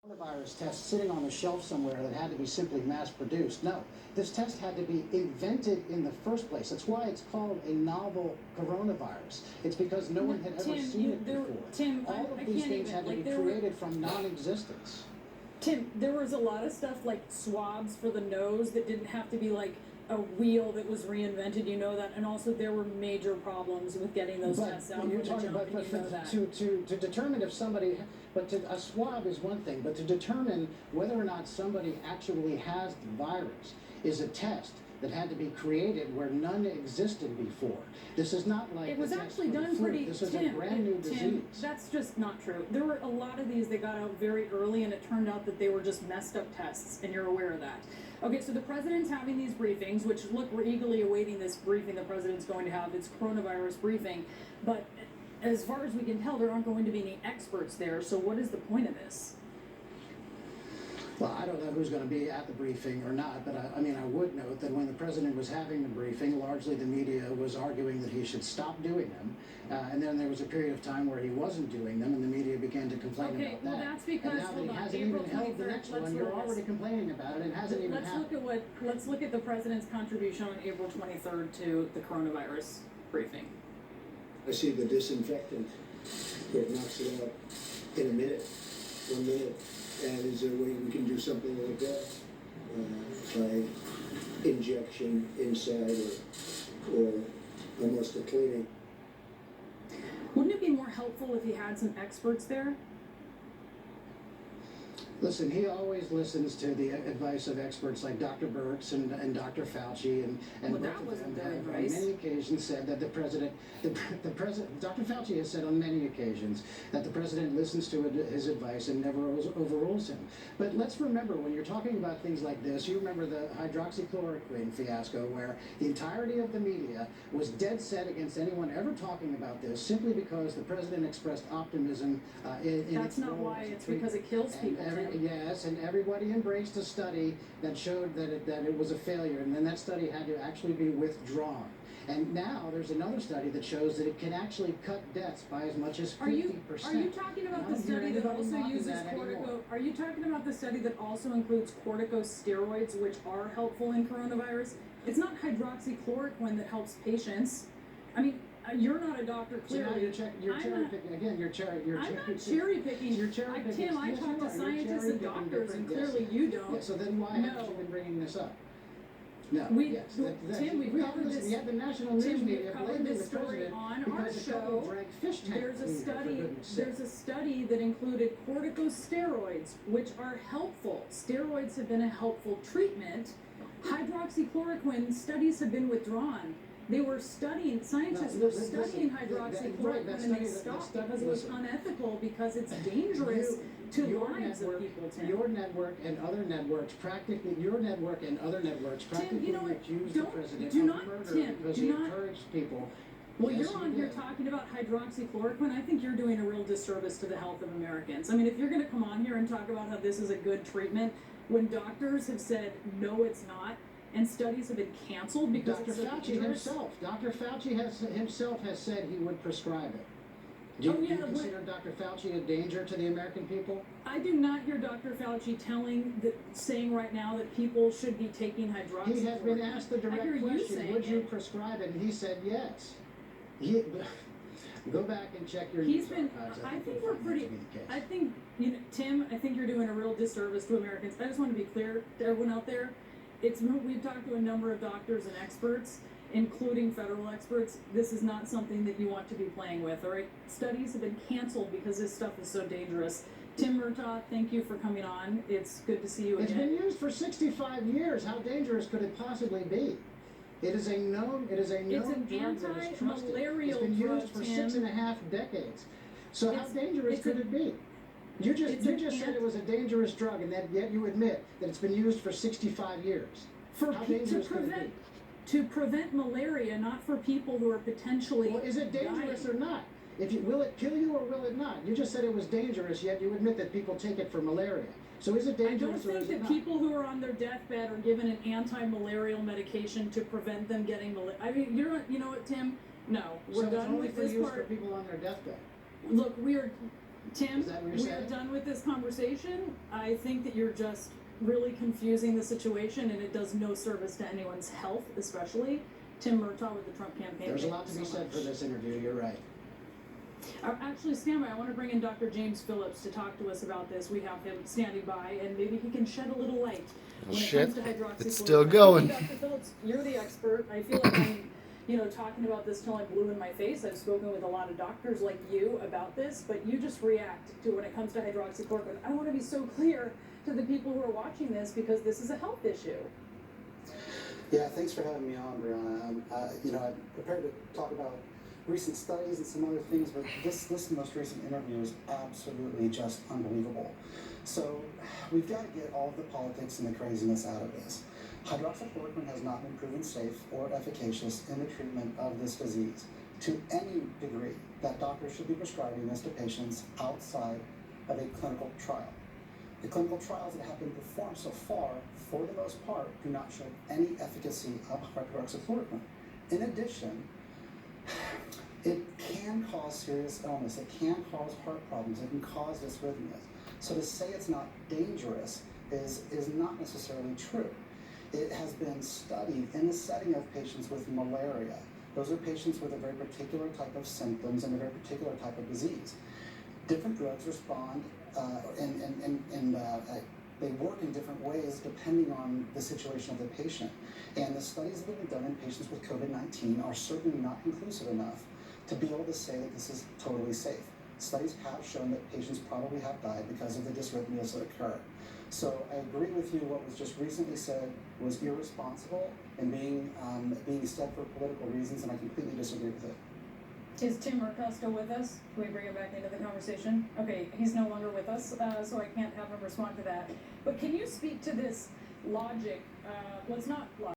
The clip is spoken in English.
Coronavirus test sitting on a shelf somewhere that had to be simply mass produced. No, this test had to be invented in the first place. That's why it's called a novel coronavirus. It's because no one had ever seen it before. Tim, all of these things had to be created from non-existence. Tim, there was a lot of stuff like swabs for the nose that didn't have to be like a wheel that was reinvented, you know that, and also there were major problems with getting those tests out. You're talking about, to determine if somebody, a swab is one thing, but to determine whether or not somebody actually has the virus is a test that had to be created where none existed before. This is not like it was actually done pretty. This is a brand new disease. Tim, that's just not true. There were a lot of these that got out very early, and it turned out that they were just messed up tests, and you're aware of that. Okay, so the president's having these briefings, which, look, we're eagerly awaiting this briefing the president's going to have, its coronavirus briefing, but as far as we can tell, there aren't going to be any experts there, so what is the point of this? Well, I don't know who's going to be at the briefing or not, but I mean, I would note that when the president was having the briefing, largely the media was arguing that he should stop doing them, and then there was a period of time where he wasn't doing them, and the media began to complain about that. Okay, well, that's because, and now that he hasn't even held the next one, you're already complaining about it. It hasn't even happened. Let's look at the president's contribution on April 23rd to the coronavirus briefing. I see the disinfectant that knocks it out in a minute, 1 minute. And is there a way we can do something like that? By injection inside or almost a cleaning? Wouldn't it be more helpful if he had some experts there? Listen, he always listens to the advice of experts like Dr. Birx and Dr. Fauci, and well, both of them have on many occasions said that the president, Dr. Fauci has said on many occasions that the president listens to his advice and never overrules him. But let's remember, when you're talking about things like this, you remember the hydroxychloroquine fiasco where the entirety of the media was dead set against anyone ever talking about this simply because the president expressed optimism in That's not why, it's because it kills people. Yes, and everybody embraced a study that showed that it was a failure, and then that study had to actually be withdrawn. And now there's another study that shows that it can actually cut deaths by as much as 50%. Are you talking about the study that also uses Are you talking about the study that also includes corticosteroids, which are helpful in coronavirus? It's not hydroxychloroquine that helps patients. I mean, you're not a doctor, clearly. So now you're cherry picking again. I'm not cherry picking. You're cherry picking. Tim, I talk to scientists and doctors, and clearly you don't. Yeah, so then why haven't you been bringing this up? No. Tim, we've covered this. We have the national news media blaming the president on because our show. Drank fish tank. There's a study that included corticosteroids, which are helpful. Steroids have been a helpful treatment. Hydroxychloroquine studies have been withdrawn. They were studying, scientists were studying hydroxychloroquine, and they stopped because it was unethical, because it's dangerous to lives of people, Tim. Your network and other networks practically accuse the president of murder because he encouraged people. Well, you're on here talking about hydroxychloroquine. I think you're doing a real disservice to the health of Americans. I mean, if you're going to come on here and talk about how this is a good treatment, when doctors have said, no, it's not, and studies have been canceled because Dr. Fauci himself has said he would prescribe it. Do you consider Dr. Fauci a danger to the American people? I do not hear Dr. Fauci saying right now that people should be taking hydroxychloroquine. He has been asked the direct question, would you prescribe it? And he said yes. Go back and check your news archives. I think, Tim, I think you're doing a real disservice to Americans. I just want to be clear to everyone out there. We've talked to a number of doctors and experts, including federal experts. This is not something that you want to be playing with, all right? Studies have been canceled because this stuff is so dangerous. Tim Murtaugh, thank you for coming on. It's good to see you again. It's been used for 65 years. How dangerous could it possibly be? It is a known drug that is trusted. It's been used for 6.5 decades. So how dangerous could it be? You just said it was a dangerous drug, and yet you admit that it's been used for 65 years. To prevent malaria, not for people who are potentially. Well, is it dangerous or not? Will it kill you or will it not? You just said it was dangerous, yet you admit that people take it for malaria. So is it dangerous or is it not? I don't think that people who are on their deathbed are given an anti-malarial medication to prevent them getting malaria. I mean, you know what, Tim? No, we're done with this part. For people on their deathbed. Look, Tim, Is that what you're we are saying? done with this conversation. I think that you're just really confusing the situation, and it does no service to anyone's health, especially. Tim Murtaugh with the Trump campaign. There's a Thank lot to you be so said much. for this interview, you're right. Actually, stand by. I want to bring in Dr. James Phillips to talk to us about this. We have him standing by, and maybe he can shed a little light when it comes to hydroxychloroquine. It's still going. Dr. Phillips, you're the expert. I feel like I'm, talking about this till I'm blue in my face. I've spoken with a lot of doctors like you about this, but you just react to when it comes to hydroxychloroquine. I want to be so clear to the people who are watching this because this is a health issue. Yeah, thanks for having me on, Brianna. I'm prepared to talk about recent studies and some other things, but this most recent interview is absolutely just unbelievable. So we've got to get all of the politics and the craziness out of this. Hydroxychloroquine has not been proven safe or efficacious in the treatment of this disease to any degree that doctors should be prescribing this to patients outside of a clinical trial. The clinical trials that have been performed so far, for the most part, do not show any efficacy of hydroxychloroquine. In addition, it can cause serious illness, it can cause heart problems, it can cause dysrhythmias. So to say it's not dangerous is not necessarily true. It has been studied in the setting of patients with malaria. Those are patients with a very particular type of symptoms and a very particular type of disease. Different drugs respond and they work in different ways depending on the situation of the patient. And the studies that have been done in patients with COVID-19 are certainly not conclusive enough to be able to say that this is totally safe. Studies have shown that patients probably have died because of the dysrhythmias that occur. So I agree with you, what was just recently said was irresponsible and being said for political reasons, and I completely disagree with it. Is Tim Murtaugh still with us? Can we bring him back into the conversation? Okay, he's no longer with us, so I can't have him respond to that. But can you speak to this logic? Well, it's not logic.